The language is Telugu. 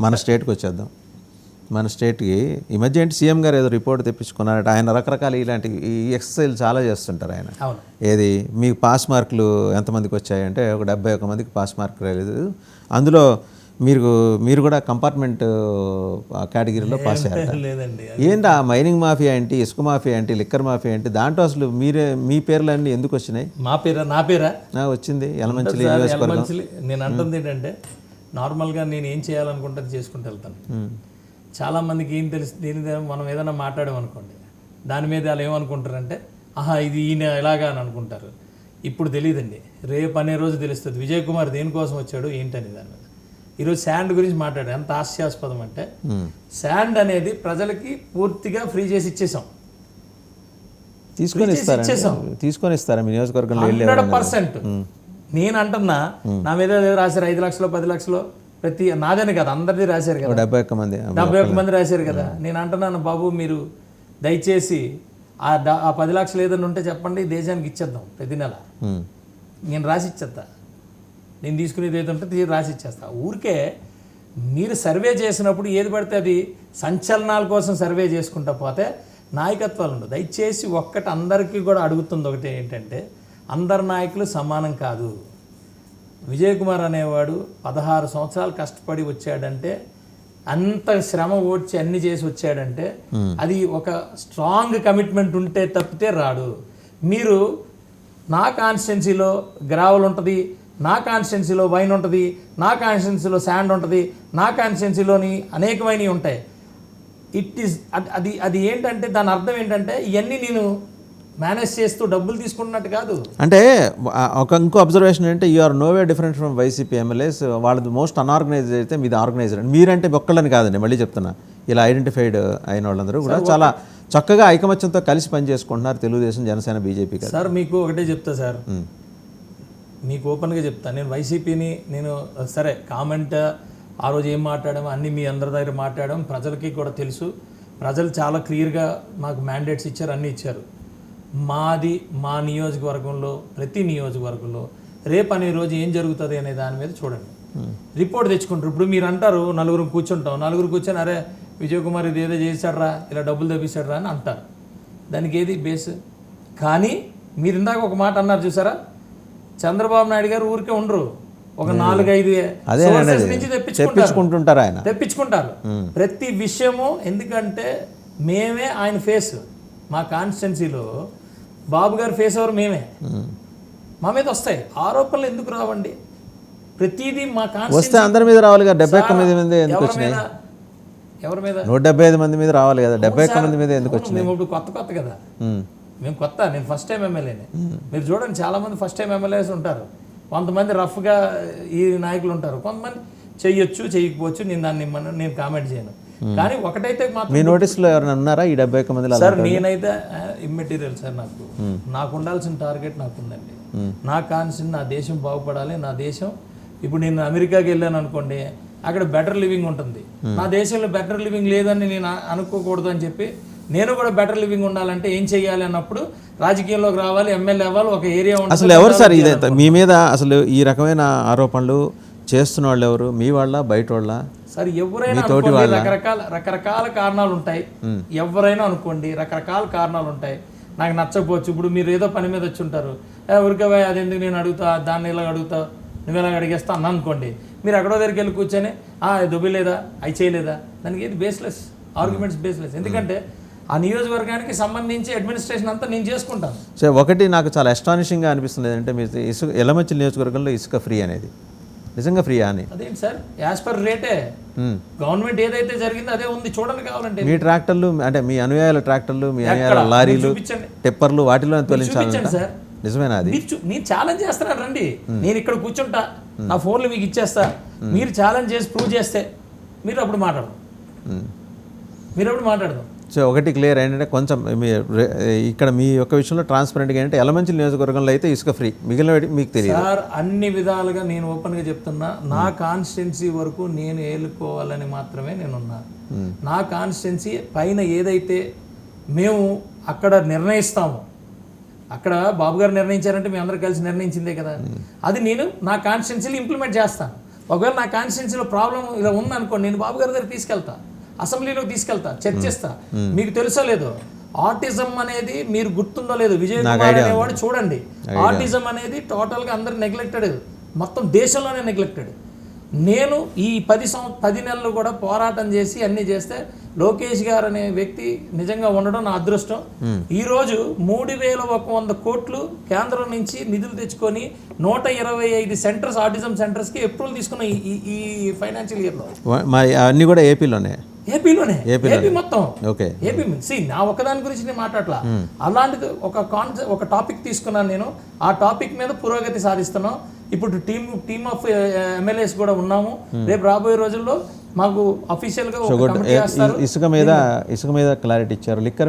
మన స్టేట్కి వచ్చేద్దాం. మన స్టేట్కి ఈ మధ్య ఏంటి సీఎం గారు ఏదో రిపోర్ట్ తెప్పించుకున్నారట. ఆయన రకరకాల ఇలాంటి ఈ ఎక్సర్సైజ్ చాలా చేస్తుంటారు ఆయన. ఏది మీకు పాస్ మార్కులు ఎంతమందికి వచ్చాయంటే ఒక 71 మందికి పాస్ మార్క్ రాలేదు. అందులో మీరు కూడా కంపార్ట్మెంట్ కేటగిరీలో పాస్ అయ్యారు. ఏంటి ఆ మైనింగ్ మాఫియా ఏంటి, ఇసుక మాఫియా ఏంటి, లిక్కర్ మాఫియా ఏంటి, దాంట్లో అసలు మీ పేర్లన్నీ ఎందుకు వచ్చినాయి? తీసుకొని ఇస్తారా మీ నియోజకవర్గంలో? 100%. నేను అంటున్నా నా మీద రాశారు 5 లక్షలు 10 లక్షలు ప్రతి నాదేనే కదా, అందరిది రాశారు కదా, 71 మంది రాశారు కదా. నేను అంటున్నాను బాబు మీరు దయచేసి ఆ 10 లక్షలు ఏదైనా ఉంటే చెప్పండి, దేశానికి ఇచ్చేద్దాం ప్రతి నెల. నేను రాసి ఇచ్చేస్తా, నేను తీసుకునేది ఏది ఉంటే రాసి ఇచ్చేస్తా. ఊరికే మీరు సర్వే చేసినప్పుడు ఏది పడితే అది సంచలనాల కోసం సర్వే చేసుకుంటా పోతే నాయకత్వాలు ఉండవు. దయచేసి ఒక్కటి అందరికీ కూడా అడుగుతుంది ఒకటి ఏంటంటే అందరు నాయకులు సమానం కాదు. విజయ్ కుమార్ అనేవాడు 16 సంవత్సరాలు కష్టపడి వచ్చాడంటే, అంత శ్రమ ఓడ్చి అన్ని చేసి వచ్చాడంటే అది ఒక స్ట్రాంగ్ కమిట్మెంట్ ఉంటే తప్పితే రాడు. మీరు నా కాన్స్టిట్యున్సీలో గ్రావెల్ ఉంటుంది, నా కాన్స్టిట్యున్సీలో వైన్ ఉంటుంది, నా కాన్స్టిట్యున్సీలో శాండ్ ఉంటుంది, నా కాన్స్టిట్యున్సీలోని అనేకమైనవి ఉంటాయి. అది ఏంటంటే దాని అర్థం ఏంటంటే ఇవన్నీ నేను మేనేజ్ చేస్తూ డబ్బులు తీసుకుంటున్నట్టు కాదు. అంటే ఇంకో అబ్జర్వేషన్ ఏంటంటే you are no way different from YCP MLAs. వాళ్ళది మోస్ట్ అన్ఆర్గనైజ్డ్ అయితే మీది ఆర్గనైజ్డ్. మీరంటే ఒక్కళ్ళని కాదండి, మళ్ళీ చెప్తున్నా, ఇలా ఐడెంటిఫైడ్ అయిన వాళ్ళందరూ కూడా చాలా చక్కగా ఐకమత్యంతో కలిసి పనిచేసుకుంటున్నారు తెలుగుదేశం, జనసేన, బీజేపీ. సార్ మీకు ఒకటే చెప్తా సార్, మీకు ఓపెన్గా చెప్తా, నేను వైసీపీని సరే కామెంట్ ఆ రోజు ఏం మాట్లాడామో అన్నీ మీ అందరి దగ్గర మాట్లాడాం, ప్రజలకి కూడా తెలుసు. ప్రజలు చాలా క్లియర్గా మాకు మ్యాండేట్స్ ఇచ్చారు, అన్నీ ఇచ్చారు. మా నియోజకవర్గంలో ప్రతి నియోజకవర్గంలో రేపు అనే రోజు ఏం జరుగుతుంది అనే దాని మీద చూడండి, రిపోర్ట్ తెచ్చుకుంటారు. ఇప్పుడు మీరు అంటారు నలుగురు కూర్చొని అరే విజయ్ కుమార్ ఇది ఏదో చేశాడ్రా, ఇలా డబ్బులు తెప్పిస్తాడ్రా అని అంటారు. దానికి ఏది బేస్? కానీ మీరు ఇందాక ఒక మాట అన్నారు చూసారా, చంద్రబాబు నాయుడు గారు ఊరికే ఉండరు, ఒక 4-5 సోర్సెస్ నుంచి తెప్పించుకుంటారు ప్రతి విషయము. ఎందుకంటే మేమే ఆయన ఫేస్. మా కాన్స్టిట్యున్సీలో బాబు గారి ఫేస్ ఎవరు? మేమే. మా మీద వస్తాయి ఆరోపణలు, ఎందుకు రావండి? ప్రతిదీ మా కాన్స్టిట్యున్సీ అందరి మీద రావాలి కదా. 79 మంది ఎందుకు వచ్చినాయి? ఎవరి మీద? 175 మంది మీద రావాలి కదా, 71 మంది మీద ఎందుకు వచ్చినాయి? మేము ఇప్పుడు కొత్త కదా, మేము కొత్త. నేను ఫస్ట్ టైం ఎమ్మెల్యేనే. మీరు చూడండి చాలామంది ఫస్ట్ టైం ఎమ్మెల్యేస్ ఉంటారు, కొంతమంది రఫ్గా ఈ నాయకులు ఉంటారు, కొంతమంది చెయ్యొచ్చు చేయకపోవచ్చు, నేను కామెంట్ చేయను. కానీ ఒకటైతే మాత్రం మీ నోటీస్లో ఎవరైనా ఉన్నారా ఈ 71 మంది? సార్ నేనైతే ఇమ్మెటీరియల్ సార్, నాకు ఉండాల్సిన టార్గెట్ నాకు ఉందండి. నా కాన్సెప్ట్ నా దేశం బాగుపడాలి. నా దేశం ఇప్పుడు నేను అమెరికాకి వెళ్ళాను అనుకోండి, అక్కడ బెటర్ లివింగ్ ఉంటుంది. నా దేశంలో బెటర్ లివింగ్ లేదని నేను అనుకోకూడదు అని చెప్పి నేను కూడా బెటర్ లివింగ్ ఉండాలంటే ఏం చెయ్యాలి అన్నప్పుడు రాజకీయంలోకి రావాలి, ఎమ్మెల్యే అవ్వాలి, ఒక ఏరియా ఉంటుంది. అసలు ఎవరు సార్ ఇదే మీ మీద అసలు ఈ రకమైన ఆరోపణలు చేస్తున్న వాళ్ళు ఎవరు? మీ వాళ్ళ, బయట వాళ్ళ? సార్ ఎవరైనా రకరకాల కారణాలు ఉంటాయి. ఎవరైనా అనుకోండి రకరకాల కారణాలు ఉంటాయి. నాకు నచ్చకపోవచ్చు. ఇప్పుడు మీరు ఏదో పని మీద వచ్చి ఉంటారు, ఊరికే అది ఎందుకు నేను అడుగుతా, దాన్ని ఇలా అడుగుతా, నువ్వు ఇలా అడిగేస్తా అన్న అనుకోండి, మీరు ఎక్కడో దగ్గరికి వెళ్ళి కూర్చొని దుబ్బిలేదా, అవి చేయలేదా, దానికి ఏది బేస్లెస్ ఆర్గ్యుమెంట్స్, బేస్లెస్. ఎందుకంటే ఆ నియోజకవర్గానికి సంబంధించి అడ్మినిస్ట్రేషన్ అంతా నేను చేసుకుంటాను. సో ఒకటి నాకు చాలా అస్టానిషింగ్గా అనిపిస్తుంది ఏంటంటే మీరు యలమంచిలి నియోజకవర్గంలో ఇసుక ఫ్రీ అనేది నిజంగా ఫ్రీయా అని? అదేంటి సార్, యాజ్ పర్ రేటే గవర్నమెంట్ ఏదైతే జరిగిందో అదే ఉంది. చూడండి కావాలంటే మీ ట్రాక్టర్లు అంటే మీ అనుయాయుల ట్రాక్టర్లు, మీ అనుయాయుల లారీలు, టిప్పర్లు వాటిలో తొలగించాలి సార్. నిజమేనా అది? నేను ఛాలెంజ్ చేస్తున్నాను రండి, నేను ఇక్కడ కూర్చుంటా, నా ఫోన్లు మీకు ఇచ్చేస్తా, మీరు ఛాలెంజ్ చేసి ప్రూవ్ చేస్తే మీరు అప్పుడు మాట్లాడదాం. సో ఒకటి క్లియర్ ఏంటంటే కొంచెం ఇక్కడ మీ యొక్క విషయంలో ట్రాన్స్పరెంట్గా ఏంటంటే యలమంచిలి నియోజకవర్గంలో అయితే ఇసుక ఫ్రీ, మిగిలిన మీకు తెలియదు సార్. అన్ని విధాలుగా నేను ఓపెన్గా చెప్తున్నా, నా కాన్స్టిట్యున్సీ వరకు నేను ఏలుకోవాలని మాత్రమే నేనున్నా. నా కాన్స్టిట్యున్సీ పైన ఏదైతే మేము అక్కడ నిర్ణయిస్తామో, అక్కడ బాబు గారు నిర్ణయించారంటే మేము అందరూ కలిసి నిర్ణయించిందే కదా, అది నేను నా కాన్స్టిట్యున్సీలో ఇంప్లిమెంట్ చేస్తాను. ఒకవేళ నా కాన్స్టిట్యున్సీలో ప్రాబ్లం ఇలా ఉందనుకోండి, నేను బాబు గారి దగ్గర తీసుకెళ్తా, అసెంబ్లీలో తీసుకెళ్తా, చర్చిస్తా. మీకు తెలుసో లేదో, ఆటిజం అనేది మీరు గుర్తుందో లేదు, విజయ్ కుమార్ అనేవాడు చూడండి, ఆటిజం అనేది టోటల్గా అందరు నెగ్లెక్టెడ్, మొత్తం దేశంలోనే నెగ్లెక్టెడ్. నేను ఈ 10 నెలలు కూడా పోరాటం చేసి అన్నీ చేస్తే లోకేష్ గారు అనే వ్యక్తి నిజంగా ఉండడం నా అదృష్టం. ఈరోజు 3100 కోట్లు కేంద్రం నుంచి నిధులు తెచ్చుకొని 125 సెంటర్స్, ఆటిజం సెంటర్స్కి అప్రూవల్ తీసుకున్న ఈ ఫైనాన్షియల్ ఇయర్లో. అన్నీ కూడా ఏపీలోనే ఏపీ మొత్తం. ఓకే, ఏపీ నా ఒకదాని గురించి నేను మాట్లాడలా. అలాంటిది ఒక టాపిక్ తీసుకున్నాను నేను, ఆ టాపిక్ మీద పురోగతి సాధిస్తున్నాం. ఇప్పుడు టీమ్ ఆఫ్ ఎమ్మెల్యేస్ కూడా ఉన్నాము. రేపు రాబోయే రోజుల్లో మాకు అఫీషియల్గా ఇసుక మీద క్లారిటీ ఇచ్చారు. లిక్కర్